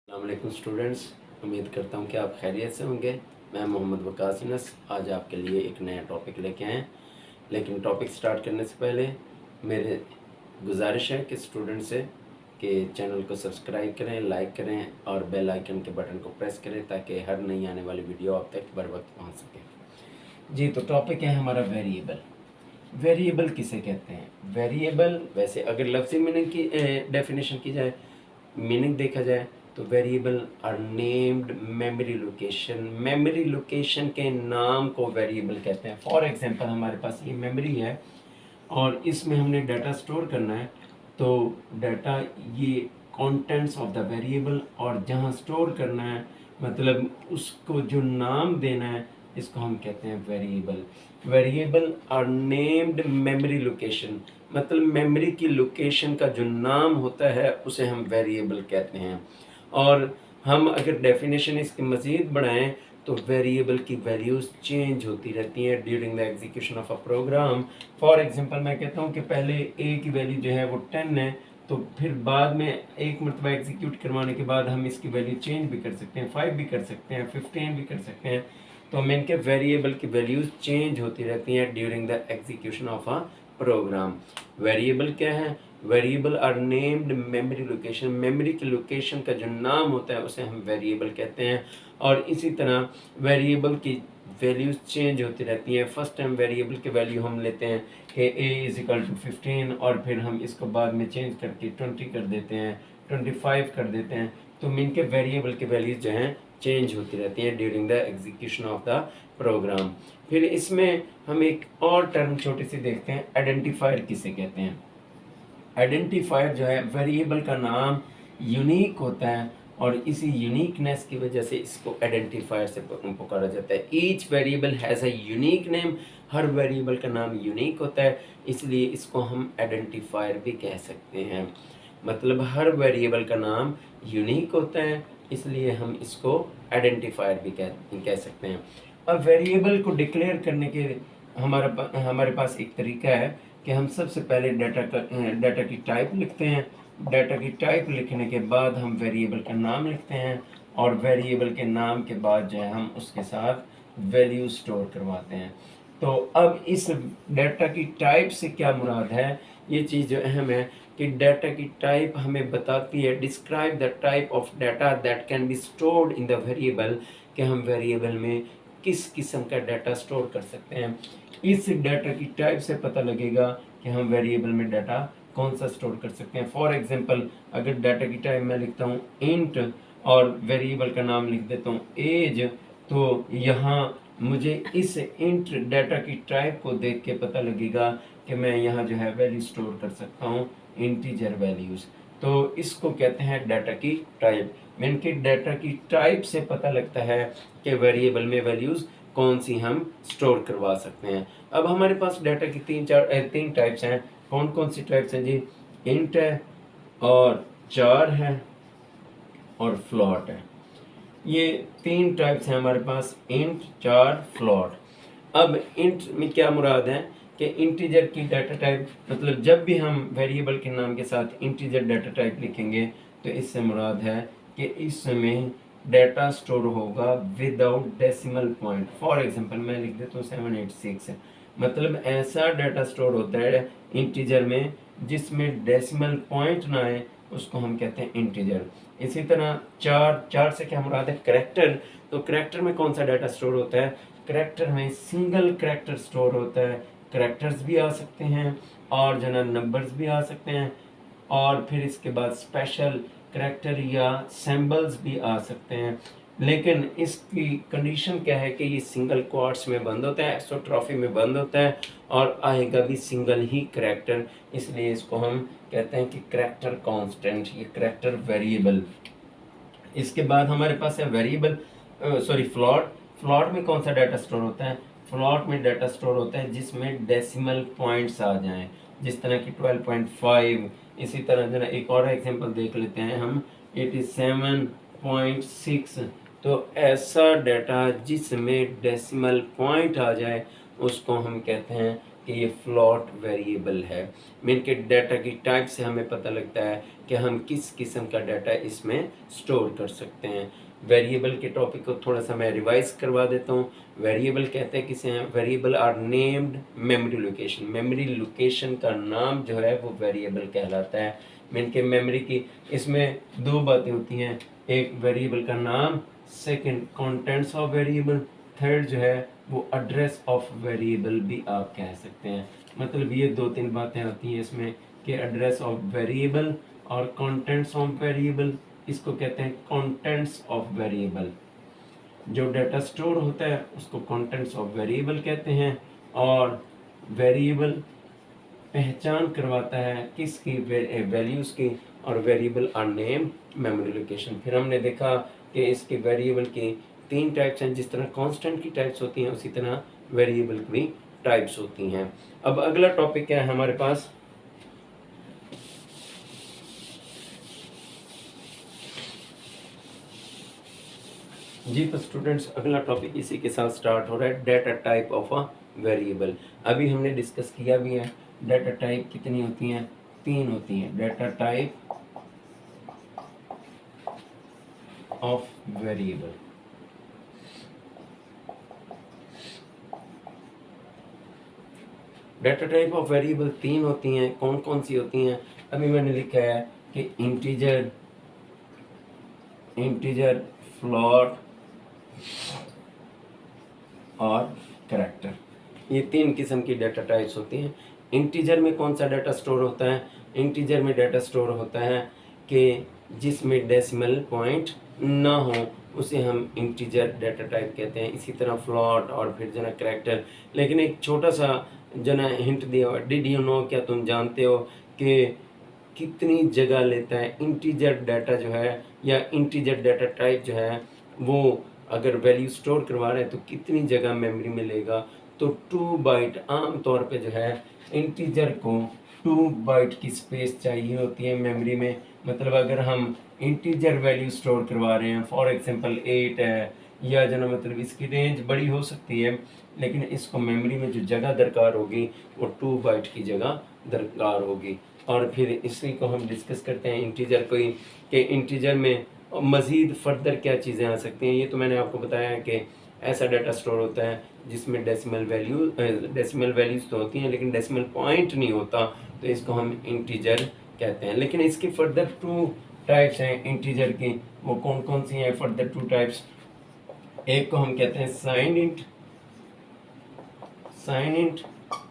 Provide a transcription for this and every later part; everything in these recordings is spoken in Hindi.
अस्सलामुअलैकुम स्टूडेंट्स, उम्मीद करता हूँ कि आप खैरियत से होंगे। मैं मोहम्मद वकास अनस आज आपके लिए एक नया टॉपिक लेके आए हैं। लेकिन टॉपिक स्टार्ट करने से पहले मेरे गुजारिश है कि स्टूडेंट से कि चैनल को सब्सक्राइब करें, लाइक करें और बेल आइकन के बटन को प्रेस करें ताकि हर नई आने वाली वीडियो आप तक बर वक्त पहुँच सके। जी, तो टॉपिक है हमारा वेरिएबल। वेरिएबल किसे कहते हैं? वेरिएबल वैसे अगर लफ्ज़ी मीनिंग की डेफिनेशन की जाए, मीनिंग देखा जाए तो variable are named memory location. Memory location के नाम को वेरिएबल कहते हैं। फॉर एग्जांपल हमारे पास ये मेमोरी है और इसमें हमने डाटा स्टोर करना है, तो डाटा ये कंटेंट्स ऑफ द वेरिएबल, और जहाँ स्टोर करना है मतलब उसको जो नाम देना है इसको हम कहते हैं variable. Variable are named memory location, मतलब मेमोरी की लोकेशन का जो नाम होता है उसे हम वेरिएबल कहते हैं। और हम अगर डेफिनेशन इसकी मज़ीद बढ़ाएं तो वेरिएबल की वैल्यूज़ चेंज होती रहती हैं during the execution of a program. For example मैं कहता हूँ कि पहले ए की वैल्यू जो है वो 10 है, तो फिर बाद में एक मरतबा एग्जीक्यूट करवाने के बाद हम इसकी वैल्यू चेंज भी कर सकते हैं, 5 भी कर सकते हैं, 15 भी कर सकते हैं। तो हम इनके वेरिएबल की वैल्यूज़ चेंज होती रहती हैं during the execution of a program. Variable क्या है? Variable are named memory location. Memory की लोकेशन का जो नाम होता है उसे हम वेरिएबल कहते हैं। और इसी तरह वेरिएबल की वैल्यूज़ चेंज होती रहती हैं। फर्स्ट टाइम वेरिएबल की वैल्यू हम लेते हैं कि a = 15 और फिर हम इसको बाद में चेंज करके 20 कर देते हैं, 25 कर देते हैं। तो इनके वेरिएबल की वैल्यूज़ जो हैं चेंज होती रहती हैं during the execution of the program. फिर इसमें हम एक और टर्म छोटी सी देखते हैं, आइडेंटिफायर किसे कहते हैं। आइडेंटिफायर जो है वेरिएबल का नाम यूनिक होता है और इसी यूनिकनेस की वजह से इसको आइडेंटिफायर से पुकारा जाता है। Each variable has a unique name. Her variable का नाम यूनिक होता है, इसलिए इसको हम आइडेंटिफायर भी कह सकते हैं। मतलब हर वेरिएबल का नाम यूनिक होता है, इसलिए हम इसको आइडेंटिफायर भी कह सकते हैं। अब वेरिएबल को डिक्लेयर करने के हमारे पास एक तरीका है कि हम सबसे पहले डाटा की टाइप लिखते हैं। डाटा की टाइप लिखने के बाद हम वेरिएबल का नाम लिखते हैं और वेरिएबल के नाम के बाद जो है हम उसके साथ वैल्यू स्टोर करवाते हैं। तो अब इस डाटा की टाइप से क्या मुराद है, ये चीज़ जो अहम है कि डाटा की टाइप हमें बताती है, describe the type of data that can be stored in the variable, कि हम वेरिएबल में किस किस्म का डाटा स्टोर कर सकते हैं। इस डाटा की टाइप से पता लगेगा कि हम वेरिएबल में डाटा कौन सा स्टोर कर सकते हैं। फॉर एग्जांपल अगर डाटा की टाइप मैं लिखता हूँ इंट और वेरिएबल का नाम लिख देता हूँ एज, तो यहाँ मुझे इस इंट डाटा की टाइप को देख के पता लगेगा कि मैं यहाँ जो है वैल्यू स्टोर कर सकता हूँ इंटीजर वैल्यूज़। तो इसको कहते हैं डाटा की टाइप। इनकी डाटा की टाइप से पता लगता है कि वेरिएबल में वैल्यूज़ कौन सी हम स्टोर करवा सकते हैं। अब हमारे पास डाटा की तीन टाइप्स हैं। कौन कौन सी टाइप्स हैं जी? इंट है और चार है और फ्लॉट है। ये तीन टाइप्स हैं हमारे पास, इंट, चार, फ्लॉट। अब इंट में क्या मुराद है कि इंटीजर की डाटा टाइप, मतलब जब भी हम वेरिएबल के नाम के साथ इंटीजर डाटा टाइप लिखेंगे तो इससे मुराद है कि इसमें डाटा स्टोर होगा without decimal point. For example मैं लिख देता हूँ 786, मतलब ऐसा डाटा स्टोर होता है इंटीजर में जिसमें डेसिमल पॉइंट ना आए, उसको हम कहते हैं इंटीजर। इसी तरह चार से क्या मुराद है? करैक्टर। तो करैक्टर में कौन सा डाटा स्टोर होता है? करैक्टर में सिंगल करैक्टर स्टोर होता है। करैक्टर्स भी आ सकते हैं और जनरल नंबर्स भी आ सकते हैं, और फिर इसके बाद स्पेशल करैक्टर या सिंबल्स भी आ सकते हैं। लेकिन इसकी कंडीशन क्या है कि ये सिंगल क्वार्ट्स में बंद होता है, एक्सोट्रॉफी में बंद होता है और आएगा भी सिंगल ही करैक्टर, इसलिए इसको हम कहते हैं कि करैक्टर कांस्टेंट, ये करैक्टर वेरिएबल। इसके बाद हमारे पास है वेरिएबल फ्लॉट। फ्लॉट में कौन सा डाटा स्टोर होता है? फ्लॉट में डाटा स्टोर होता है जिसमें डेसिमल पॉइंट्स आ जाएं, जिस तरह की 12.5। इसी तरह जरा एक और एग्जांपल देख लेते हैं हम, 87.6। तो ऐसा डाटा जिसमें डेसिमल पॉइंट आ जाए उसको हम कहते हैं कि ये फ्लोट वेरिएबल है। मीन के डाटा की टाइप से हमें पता लगता है कि हम किस किस्म का डाटा इसमें स्टोर कर सकते हैं। वेरिएबल के टॉपिक को थोड़ा सा मैं रिवाइज करवा देता हूँ। वेरिएबल कहते हैं किसे हैं? Variable are named memory location. Memory location का नाम जो है वो वेरिएबल कहलाता है। मीन के मेमोरी की इसमें दो बातें होती हैं, एक वेरिएबल का नाम, second contents of variable, third जो है वो एड्रेस ऑफ वेरिएबल भी आप कह सकते हैं। मतलब ये दो तीन बातें आती हैं इसमें कि एड्रेस ऑफ वेरिएबल और कंटेंट्स ऑफ वेरिएबल। इसको कहते हैं कंटेंट्स ऑफ वेरिएबल। जो डाटा स्टोर होता है उसको कंटेंट्स ऑफ वेरिएबल कहते हैं, और वेरिएबल पहचान करवाता है किसकी? वैल्यूज़ की। और variable are name memory location. फिर हमने देखा कि इसके वेरिएबल की तीन टाइप्स हैं। जिस तरह कांस्टेंट की टाइप्स होती हैं उसी तरह वेरिएबल की भी टाइप्स होती हैं। अब अगला टॉपिक क्या है हमारे पास? जी तो स्टूडेंट्स अगला टॉपिक इसी के साथ स्टार्ट हो रहा है, data type of a variable. अभी हमने डिस्कस किया भी है डाटा टाइप कितनी होती हैं? तीन होती हैं। Data type of variable. Data type of variable तीन होती हैं। कौन कौन सी होती हैं? अभी मैंने लिखा है कि इंटीजर, फ्लोट और कैरेक्टर। ये तीन किस्म की डाटा टाइप्स होती हैं। इंटीजर में कौन सा डाटा स्टोर होता है? इंटीजर में डाटा स्टोर होता है कि जिसमें डेसिमल पॉइंट ना हो, उसे हम इंटीजर डाटा टाइप कहते हैं। इसी तरह फ्लोट और फिर जना कैरेक्टर। लेकिन एक छोटा सा जना हिंट दिया हुआ, डिड यू नो, क्या तुम जानते हो कि कितनी जगह लेता है इंटीजर डाटा जो है, या इंटीजर डाटा टाइप जो है वो अगर वैल्यू स्टोर करवा रहे हैं तो कितनी जगह मेमोरी में लेगा? तो 2 बाइट, आम तौर पे जो है इंटीजर को 2 बाइट की स्पेस चाहिए होती है मेमोरी में। मतलब अगर हम इंटीजर वैल्यू स्टोर करवा रहे हैं, फॉर एग्जांपल 8 है, या जो मतलब इसकी रेंज बड़ी हो सकती है, लेकिन इसको मेमोरी में जो जगह दरकार होगी वो 2 बाइट की जगह दरकार होगी। और फिर इसी को हम डिस्कस करते हैं इंटीजर को ही, कि इंटीजर में मज़ीद फर्दर क्या चीज़ें आ सकती हैं। ये तो मैंने आपको बताया है कि ऐसा डाटा स्टोर होता है जिसमें डेसिमल वैल्यूज़ तो होती हैं लेकिन डेसिमल पॉइंट नहीं होता, तो इसको हम इंटीजर कहते हैं। लेकिन इसकी फर्दर 2 टाइप्स हैं इंटीजर की। वो कौन कौन सी हैं फर्दर 2 टाइप्स? एक को हम कहते हैं साइन इंट,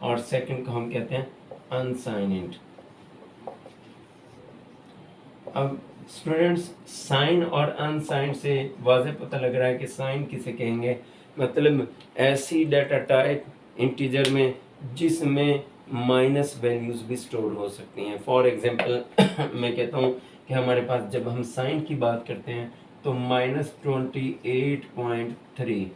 और सेकंड को हम कहते हैं अनसाइन इंट। अब स्टूडेंट्स साइन और अनसाइन से वाज़ेह पता लग रहा है कि साइन किसे कहेंगे। मतलब ऐसी डाटा टाइप इंटीजर में जिसमें माइनस वैल्यूज़ भी स्टोर हो सकती हैं। फॉर एग्जांपल मैं कहता हूँ कि हमारे पास जब हम साइन की बात करते हैं तो -28.3,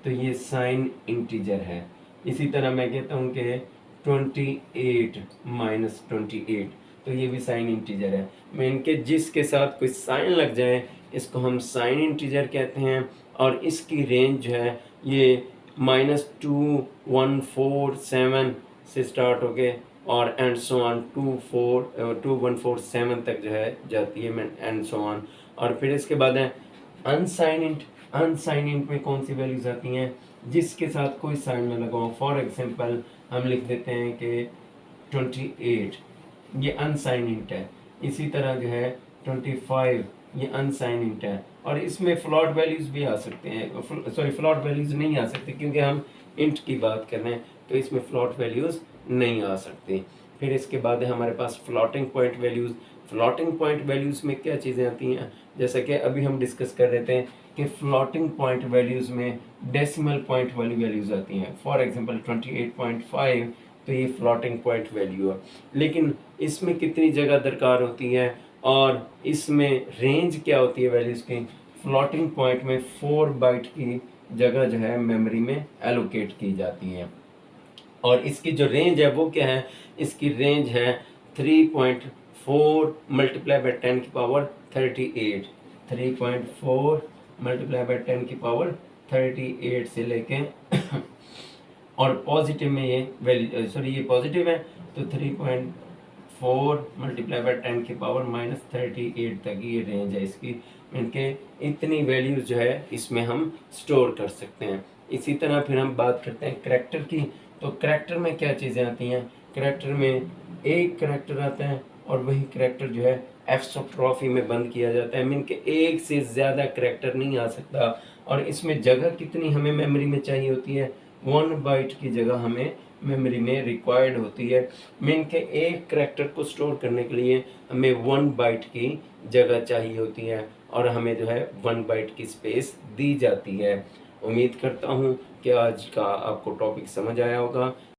तो ये साइन इंटीजर है। इसी तरह मैं कहता हूँ कि 28 -28, तो ये भी साइन इंटीजर है। मैं इनके जिसके साथ कोई साइन लग जाए इसको हम साइन इंटीजर कहते हैं, और इसकी रेंज जो है ये -2147 से स्टार्ट होके और एंड सो ऑन 2147 तक जो है जाती है, एंड सो ऑन। और फिर इसके बाद है अनसाइन इंट। अनसाइन इंट में कौन सी वैल्यूज आती हैं? जिसके साथ कोई साइन ना लगा हो। फॉर एग्जांपल हम लिख देते हैं कि 28, ये अनसाइन इंट है। इसी तरह जो है 25, ये अनसाइन इंट है। और इसमें फ्लॉट वैल्यूज भी आ सकते हैं, सॉरी फ्लॉट वैल्यूज नहीं आ सकती क्योंकि हम इंट की बात कर रहे हैं, तो इसमें फ्लॉट वैल्यूज नहीं आ सकती। फिर इसके बाद है हमारे पास floating point values. Floating point values में क्या चीज़ें आती हैं? जैसे कि अभी हम डिस्कस कर रहे थे कि फ्लोटिंग पॉइंट वैल्यूज में डेसिमल पॉइंट वाली वैल्यूज आती हैं। फॉर एग्जांपल 28.5, तो ये फ्लोटिंग पॉइंट वैल्यू है। लेकिन इसमें कितनी जगह दरकार होती है और इसमें रेंज क्या होती है वैल्यूज़ की? फ्लोटिंग पॉइंट में 4 बाइट की जगह जो है मेमोरी में एलोकेट की जाती है। और इसकी जो रेंज है वो क्या है? इसकी रेंज है 3.4 मल्टीप्लाई बाई 10 की पावर 38। 3.4 मल्टीप्लाई बाई 10 की पावर 38 से लेके और पॉजिटिव में ये वैल्यू सॉरी ये पॉजिटिव है तो 3.4 मल्टीप्लाई बाय 10⁻38 तक ये रेंज है इसकी। इनके इतनी वैल्यूज जो है इसमें हम स्टोर कर सकते हैं। इसी तरह फिर हम बात करते हैं करैक्टर की। तो करैक्टर में क्या चीज़ें आती हैं? करैक्टर में एक करैक्टर आता है और वही करैक्टर जो है एप्सिस्ट्रॉफी में बंद किया जाता है। मीन के एक से ज़्यादा करैक्टर नहीं आ सकता। और इसमें जगह कितनी हमें मेमोरी में चाहिए होती है? 1 बाइट की जगह हमें मेमोरी में रिक्वायर्ड होती है। मीन के एक करैक्टर को स्टोर करने के लिए हमें 1 बाइट की जगह चाहिए होती है और हमें जो है 1 बाइट की स्पेस दी जाती है। उम्मीद करता हूँ कि आज का आपको टॉपिक समझ आया होगा।